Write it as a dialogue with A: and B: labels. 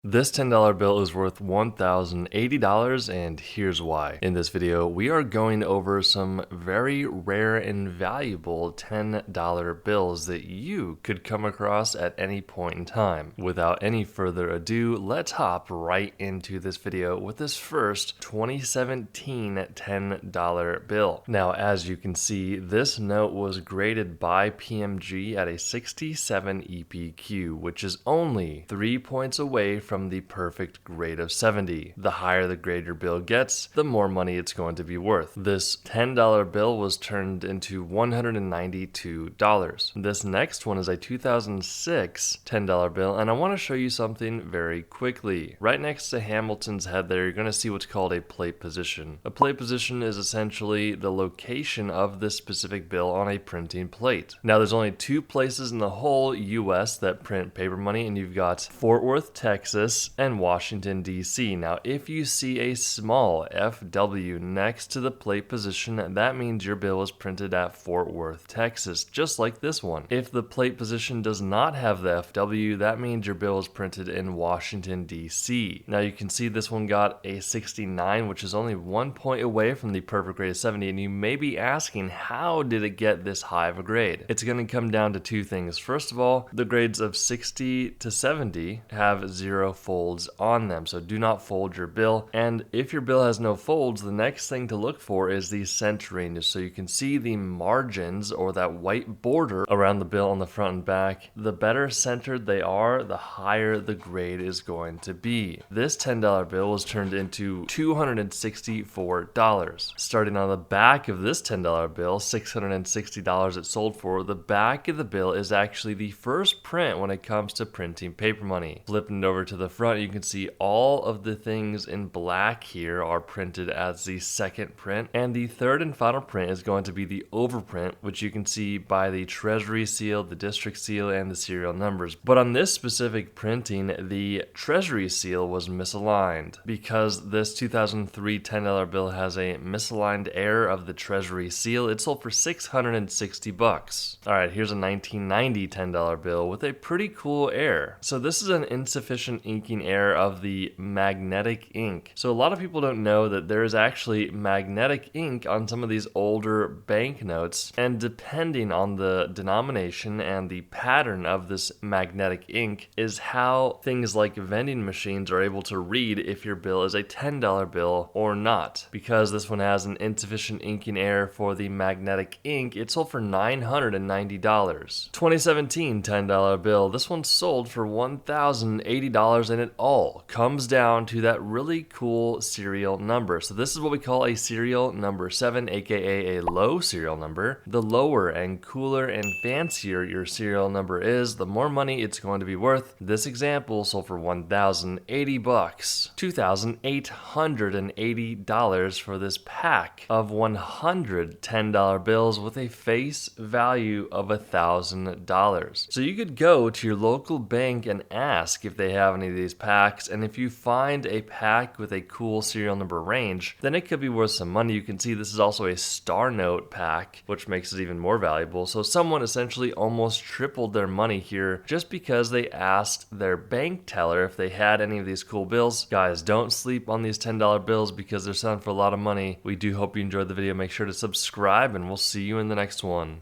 A: This $10 bill is worth $1,080, and here's why. In this video, we are going over some very rare and valuable $10 bills that you could come across at any point in time. Without any further ado, let's hop right into this video with this first 2017 $10 bill. Now, as you can see, this note was graded by PMG at a 67 EPQ, which is only 3 points away from the perfect grade of 70. The higher the grade your bill gets, the more money it's going to be worth. This $10 bill was turned into $192. This next one is a 2006 $10 bill, and I want to show you something very quickly. Right next to Hamilton's head there, you're going to see what's called a plate position. A plate position is essentially the location of this specific bill on a printing plate. Now, there's only 2 places in the whole US that print paper money, and you've got Fort Worth, Texas, and Washington, D.C. Now, if you see a small FW next to the plate position, that means your bill is printed at Fort Worth, Texas, just like this one. If the plate position does not have the FW, that means your bill is printed in Washington, D.C. Now, you can see this one got a 69, which is only 1 point away from the perfect grade of 70, and you may be asking, how did it get this high of a grade? It's going to come down to 2 things. First of all, the grades of 60 to 70 have 0 folds on them, so do not fold your bill. And if your bill has no folds, the next thing to look for is the centering, so you can see the margins or that white border around the bill on the front and back. The better centered they are, the higher the grade is going to be. This $10 bill was turned into $264. Starting on the back of this $10 bill, $660 it sold for, the back of the bill is actually the first print when it comes to printing paper money. Flipping it over to the front, you can see all of the things in black here are printed as the second print, and the third and final print is going to be the overprint, which you can see by the Treasury seal, the district seal, and the serial numbers. But on this specific printing, the Treasury seal was misaligned because this 2003 $10 bill has a misaligned error of the Treasury seal. It sold for $660. All right, here's a 1990 $10 bill with a pretty cool error. So this is an insufficient inking error of the magnetic ink. So a lot of people don't know that there is actually magnetic ink on some of these older banknotes, and depending on the denomination and the pattern of this magnetic ink is how things like vending machines are able to read if your bill is a $10 bill or not. Because this one has an insufficient inking error for the magnetic ink, it sold for $990. 2017 $10 bill, this one sold for $1,080, and it all comes down to that really cool serial number. So this is what we call a serial number 7, aka a low serial number. The lower and cooler and fancier your serial number is, the more money it's going to be worth. This example sold for $1,080, $2,880 for this pack of 100 $10 bills with a face value of $1,000. So you could go to your local bank and ask if they have any of these packs, and if you find a pack with a cool serial number range, then it could be worth some money. You can see this is also a star note pack, which makes it even more valuable. So someone essentially almost tripled their money here just because they asked their bank teller if they had any of these cool bills. Guys, don't sleep on these $10 bills because they're selling for a lot of money. We do hope you enjoyed the video. Make sure to subscribe, and we'll see you in the next one.